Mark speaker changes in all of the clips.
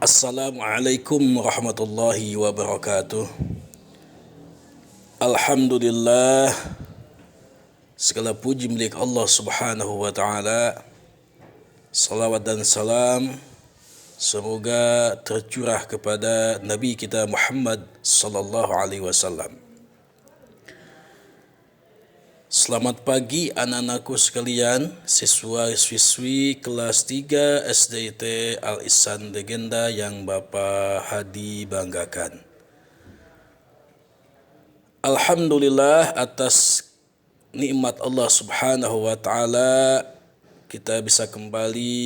Speaker 1: Assalamualaikum warahmatullahi wabarakatuh. Alhamdulillah, segala puji milik Allah subhanahu wa ta'ala. Salawat dan salam semoga tercurah kepada Nabi kita Muhammad sallallahu alaihi wasallam. Selamat pagi anak-anakku sekalian, siswa-siswi kelas 3 SDIT Al-Ihsan Legenda yang Bapak Hadi banggakan. Alhamdulillah atas nikmat Allah subhanahu wa ta'ala kita bisa kembali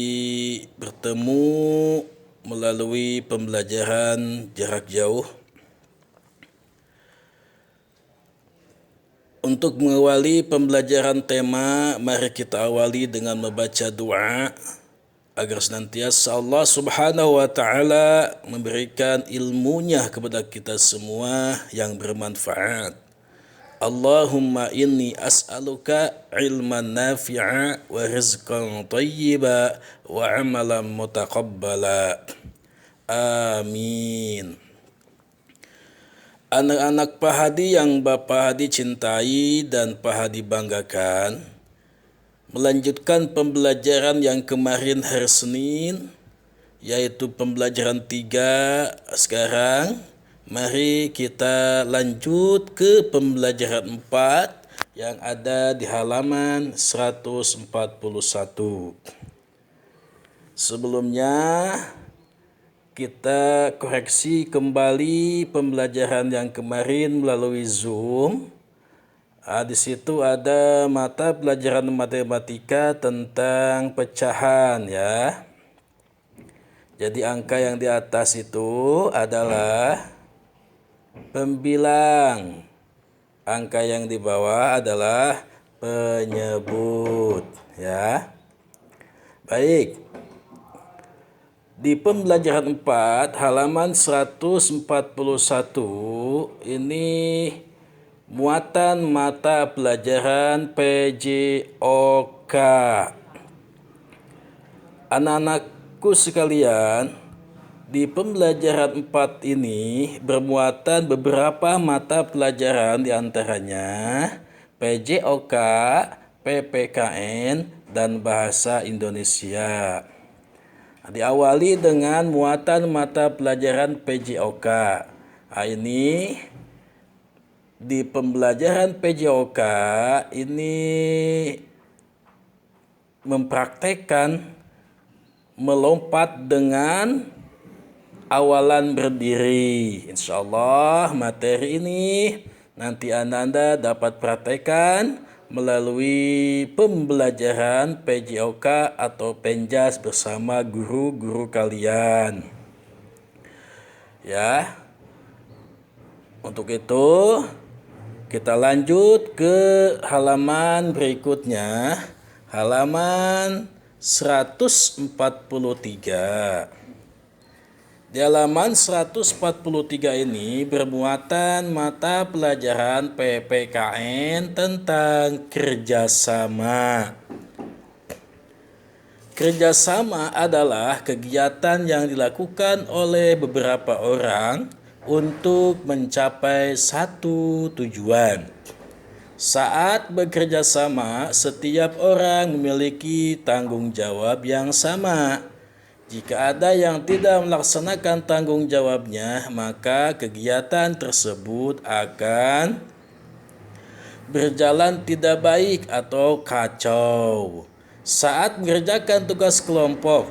Speaker 1: bertemu melalui pembelajaran jarak jauh. Untuk mengawali pembelajaran tema, mari kita awali dengan membaca doa agar senantiasa Allah subhanahu wa ta'ala memberikan ilmunya kepada kita semua yang bermanfaat. Allahumma inni as'aluka ilman nafi'a wa rizqan tayyiba wa amalan mutaqabbala. Amin. Anak-anak Pak Hadi yang Bapak Hadi cintai dan Pak Hadi banggakan, melanjutkan pembelajaran yang kemarin hari Senin, yaitu pembelajaran 3. Sekarang mari kita lanjut ke pembelajaran 4 yang ada di halaman 141. Sebelumnya kita koreksi kembali pembelajaran yang kemarin melalui Zoom. Di situ ada mata pelajaran matematika tentang pecahan ya. Jadi angka yang di atas itu adalah pembilang. Angka yang di bawah adalah penyebut ya. Baik. Di pembelajaran 4 halaman 141 ini muatan mata pelajaran PJOK. Anak-anakku sekalian, di pembelajaran 4 ini bermuatan beberapa mata pelajaran diantaranya PJOK, PPKN, dan Bahasa Indonesia. Diawali dengan muatan mata pelajaran PJOK. Ini di pembelajaran PJOK ini mempraktekkan melompat dengan awalan berdiri. Insya Allah materi ini nanti Anda dapat praktekkan melalui pembelajaran PJOK atau Penjas bersama guru-guru kalian. Ya. Untuk itu kita lanjut ke halaman berikutnya, halaman 143. Di halaman 143 ini bermuatan mata pelajaran PPKN tentang kerjasama. Kerjasama adalah kegiatan yang dilakukan oleh beberapa orang untuk mencapai satu tujuan. Saat bekerja sama, setiap orang memiliki tanggung jawab yang sama. Jika ada yang tidak melaksanakan tanggung jawabnya, maka kegiatan tersebut akan berjalan tidak baik atau kacau. Saat mengerjakan tugas kelompok,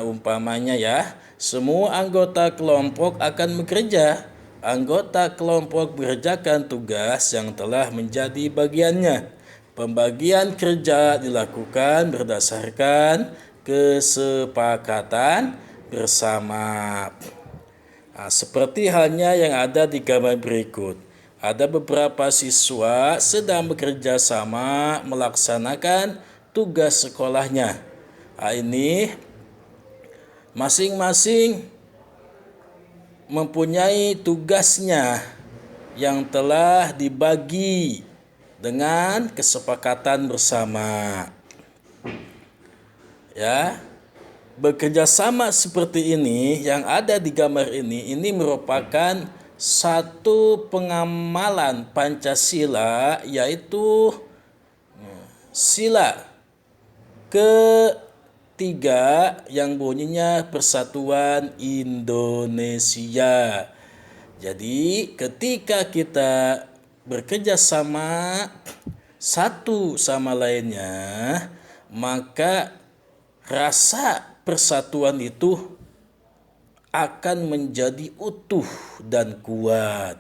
Speaker 1: umpamanya ya, semua anggota kelompok akan bekerja. Anggota kelompok mengerjakan tugas yang telah menjadi bagiannya. Pembagian kerja dilakukan berdasarkan kesepakatan bersama. Seperti halnya yang ada di gambar berikut. Ada beberapa siswa sedang bekerja sama melaksanakan tugas sekolahnya. Ini masing-masing mempunyai tugasnya yang telah dibagi dengan kesepakatan bersama. Ya, bekerja sama seperti ini yang ada di gambar ini merupakan satu pengamalan Pancasila, yaitu sila ketiga yang bunyinya Persatuan Indonesia. Jadi ketika kita bekerja sama satu sama lainnya, maka rasa persatuan itu akan menjadi utuh dan kuat.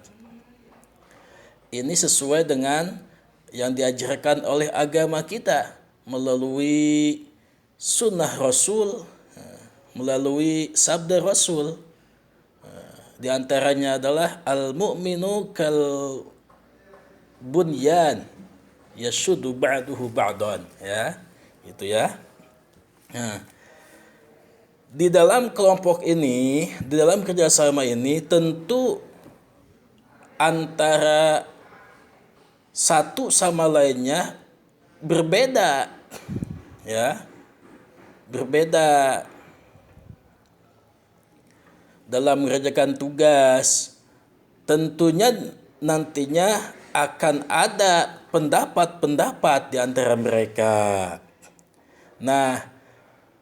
Speaker 1: Ini sesuai dengan yang diajarkan oleh agama kita melalui sunnah Rasul, melalui sabda Rasul. Di antaranya adalah al-mu'minu kal bunyan yashuddu ba'duhu ba'dan, ya. Itu ya. Nah, di dalam kelompok ini, di dalam kerjasama ini tentu antara satu sama lainnya berbeda, ya, berbeda dalam mengerjakan tugas. Tentunya nantinya akan ada pendapat-pendapat di antara mereka. Nah,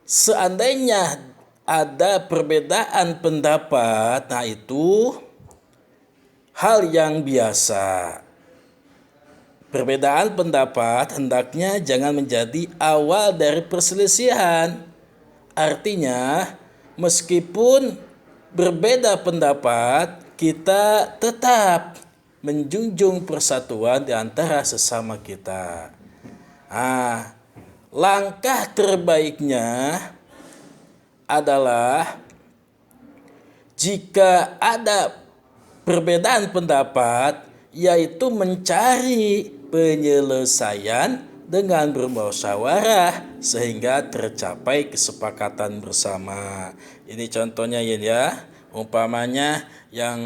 Speaker 1: seandainya ada perbedaan pendapat, nah itu hal yang biasa. Perbedaan pendapat hendaknya jangan menjadi awal dari perselisihan. Artinya, meskipun berbeda pendapat, kita tetap menjunjung persatuan di antara sesama kita. Langkah terbaiknya adalah jika ada perbedaan pendapat, yaitu mencari penyelesaian dengan bermusyawarah sehingga tercapai kesepakatan bersama. Ini contohnya ya. Umpamanya yang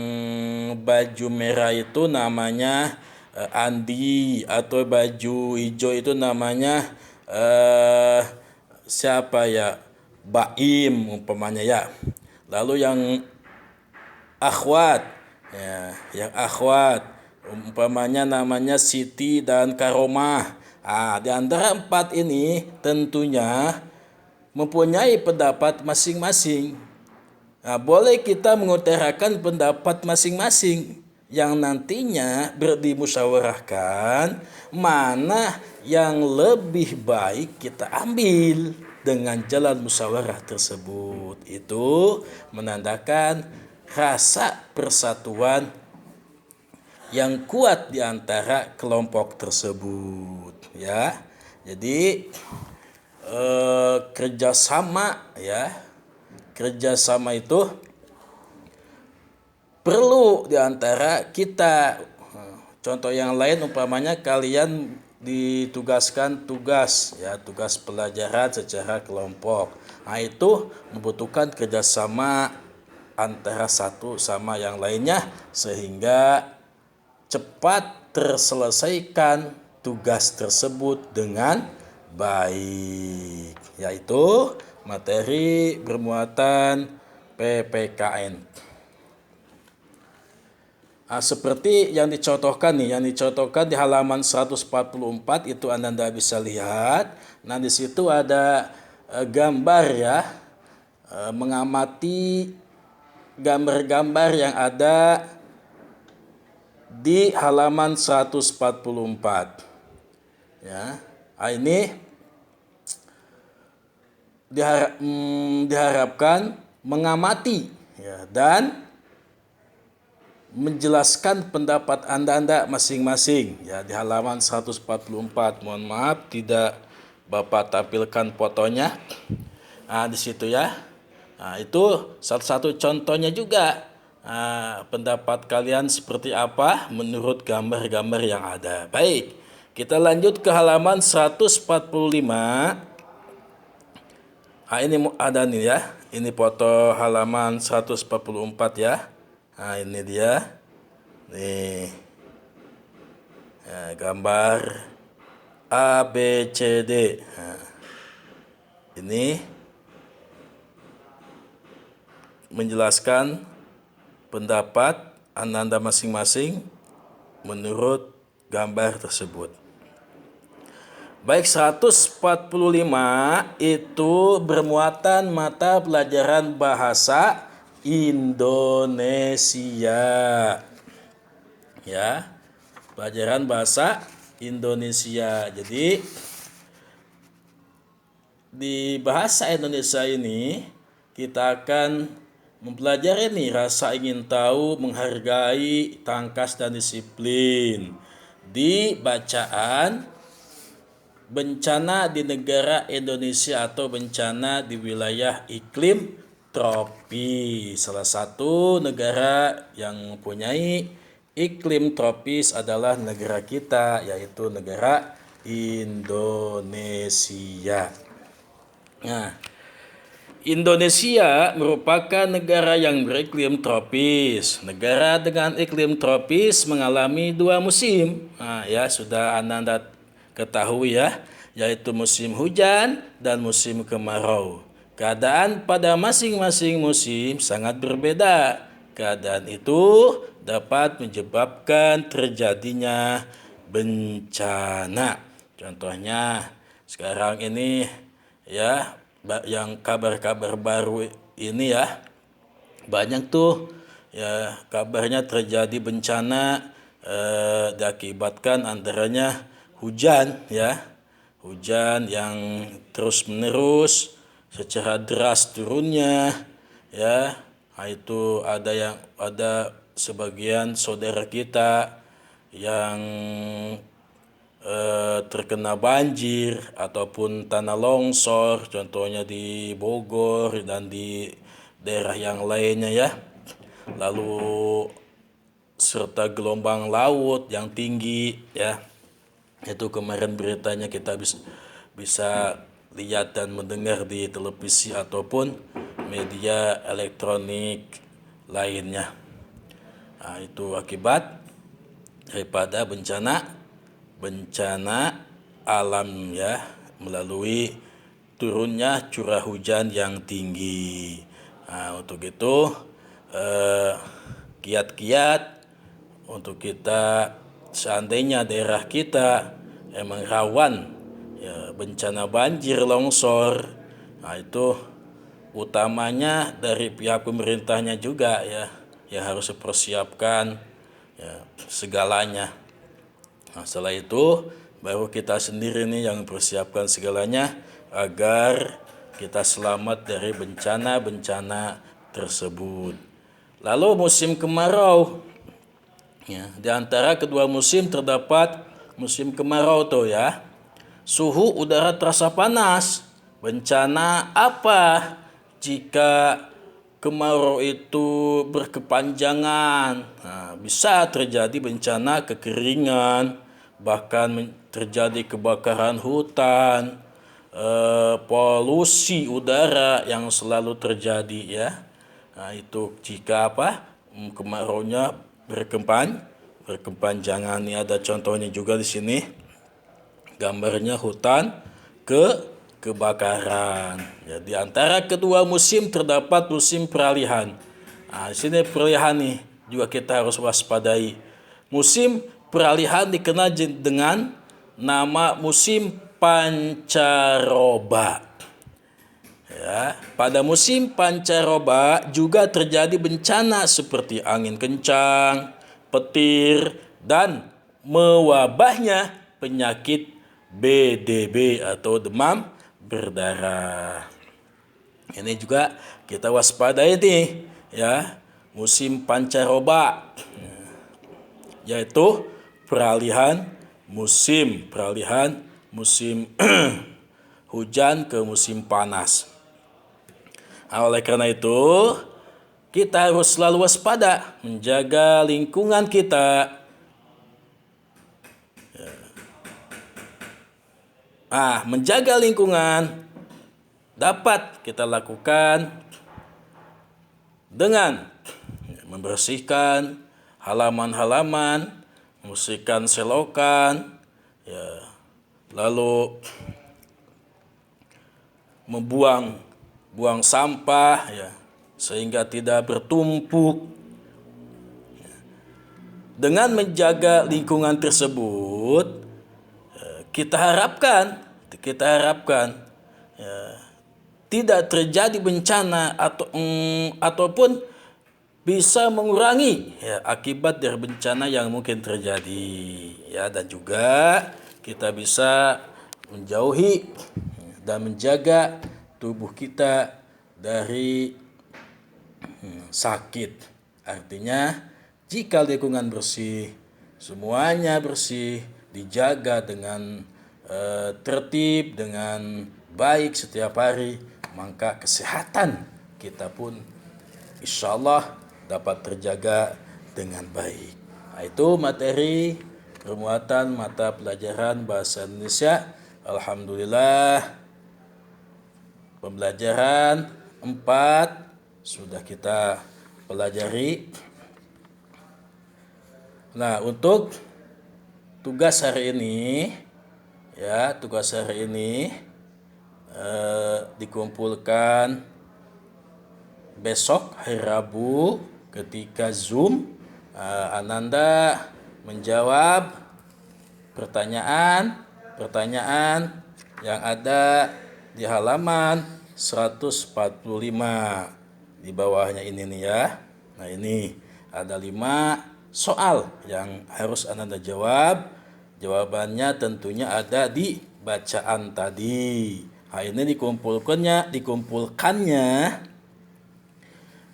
Speaker 1: baju merah itu namanya Andi, atau baju hijau itu namanya siapa ya? Baim umpamanya ya. Lalu yang akhwat, ya, yang akhwat umpamanya namanya Siti dan Karomah. Di antara empat ini tentunya mempunyai pendapat masing-masing. Boleh kita mengutarakan pendapat masing-masing yang nantinya dimusyawarahkan mana yang lebih baik kita ambil dengan jalan musyawarah tersebut. Itu menandakan rasa persatuan yang kuat di antara kelompok tersebut, ya. Jadi kerjasama, ya, kerjasama itu perlu di antara kita. Contoh yang lain umpamanya kalian ditugaskan tugas, ya, tugas pelajaran secara kelompok. Itu membutuhkan kerjasama antara satu sama yang lainnya sehingga cepat terselesaikan tugas tersebut dengan baik, yaitu materi bermuatan PPKN. Seperti yang dicontohkan nih, yang dicontohkan di halaman 144 itu Anda bisa lihat. Nah, di situ ada gambar, ya, mengamati gambar-gambar yang ada di halaman 144. Ya, ini diharapkan mengamati, ya, dan menjelaskan pendapat Anda masing-masing, ya, di halaman 144. Mohon maaf tidak Bapak tampilkan fotonya. Di situ ya. Itu satu-satu contohnya juga. Pendapat kalian seperti apa menurut gambar-gambar yang ada. Baik, kita lanjut ke halaman 145. Ini ada nih ya. Ini foto halaman 144 ya. Ini dia. Nih. Gambar A, B, C, D. Ini menjelaskan pendapat Anda masing-masing menurut gambar tersebut. Baik, 145 itu bermuatan mata pelajaran bahasa Indonesia. Ya, pelajaran bahasa Indonesia. Jadi di bahasa Indonesia ini kita akan mempelajari nih rasa ingin tahu, menghargai, tangkas dan disiplin. Di bacaan bencana di negara Indonesia atau bencana di wilayah iklim tropis. Salah satu negara yang mempunyai iklim tropis adalah negara kita, yaitu negara Indonesia. Nah, Indonesia merupakan negara yang beriklim tropis. Negara dengan iklim tropis mengalami 2 musim. Ya, sudah Anda ketahui ya, yaitu musim hujan dan musim kemarau. Keadaan pada masing-masing musim sangat berbeda. Keadaan itu dapat menyebabkan terjadinya bencana. Contohnya sekarang ini ya, yang kabar-kabar baru ini ya, banyak tuh ya kabarnya terjadi bencana diakibatkan antaranya hujan ya, hujan yang terus menerus secara deras turunnya ya. Itu ada sebagian saudara kita yang terkena banjir ataupun tanah longsor, contohnya di Bogor dan di daerah yang lainnya ya. Lalu serta gelombang laut yang tinggi ya. Itu kemarin beritanya kita bisa lihat dan mendengar di televisi ataupun media elektronik lainnya. Itu akibat daripada bencana alam ya, melalui turunnya curah hujan yang tinggi. Untuk itu kiat-kiat untuk kita seandainya daerah kita emang rawan ya bencana banjir, longsor, itu utamanya dari pihak pemerintahnya juga ya, yang harus dipersiapkan ya segalanya. Setelah itu baru kita sendiri nih yang mempersiapkan segalanya agar kita selamat dari bencana-bencana tersebut. Lalu musim kemarau. Ya, di antara kedua musim terdapat musim kemarau tuh ya. Suhu udara terasa panas. Bencana apa jika kemarau itu berkepanjangan? Bisa terjadi bencana kekeringan, bahkan terjadi kebakaran hutan, polusi udara yang selalu terjadi ya. Itu jika kemaraunya berkepanjangan. Ini ada contohnya juga di sini. Gambarnya hutan kebakaran. Ya, di antara kedua musim terdapat musim peralihan. Di sini peralihan nih juga kita harus waspadai. Musim peralihan dikenal dengan nama musim pancaroba. Ya, pada musim pancaroba juga terjadi bencana seperti angin kencang, petir, dan mewabahnya penyakit BDB atau demam berdarah. Ini juga kita waspadai nih ya, musim pancaroba, yaitu peralihan musim hujan ke musim panas. Oleh karena itu, kita harus selalu waspada, menjaga lingkungan kita. Menjaga lingkungan dapat kita lakukan dengan membersihkan halaman-halaman, membersihkan selokan, ya, lalu buang sampah ya, sehingga tidak bertumpuk. Dengan menjaga lingkungan tersebut, kita harapkan tidak terjadi bencana ataupun bisa mengurangi akibat dari bencana yang mungkin terjadi, dan juga kita bisa menjauhi dan menjaga tubuh kita dari sakit. Artinya jika lingkungan bersih, semuanya bersih, dijaga dengan tertib, dengan baik setiap hari, maka kesehatan kita pun insya Allah dapat terjaga dengan baik. Nah, itu materi permuatan mata pelajaran bahasa Indonesia. Alhamdulillah, pembelajaran 4 sudah kita pelajari. Nah, untuk tugas hari ini, dikumpulkan besok hari Rabu ketika Zoom. Ananda menjawab pertanyaan yang ada di halaman 145 di bawahnya ini nih ya. Nah, ini ada 5 soal yang harus Ananda jawab. Jawabannya tentunya ada di bacaan tadi. Nah, ini dikumpulkannya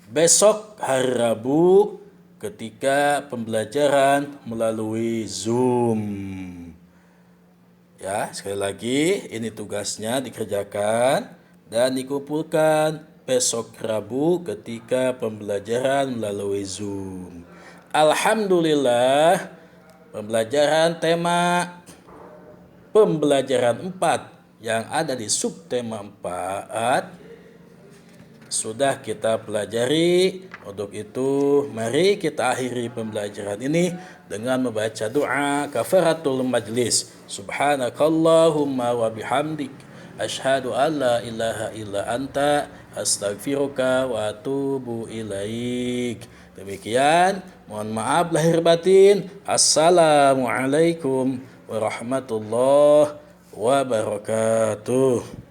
Speaker 1: besok hari Rabu ketika pembelajaran melalui Zoom. Ya, sekali lagi ini tugasnya dikerjakan dan dikumpulkan besok Rabu ketika pembelajaran melalui Zoom. Alhamdulillah, pembelajaran 4 yang ada di subtema 4 sudah kita pelajari. Untuk itu, mari kita akhiri pembelajaran ini dengan membaca doa kafaratul majlis. Subhanakallahumma wa bihamdik, asyhadu an la ilaha illa anta, astaghfiruka wa atubu ilaik. Demikian, mohon maaf lahir batin. Assalamualaikum warahmatullahi wabarakatuh.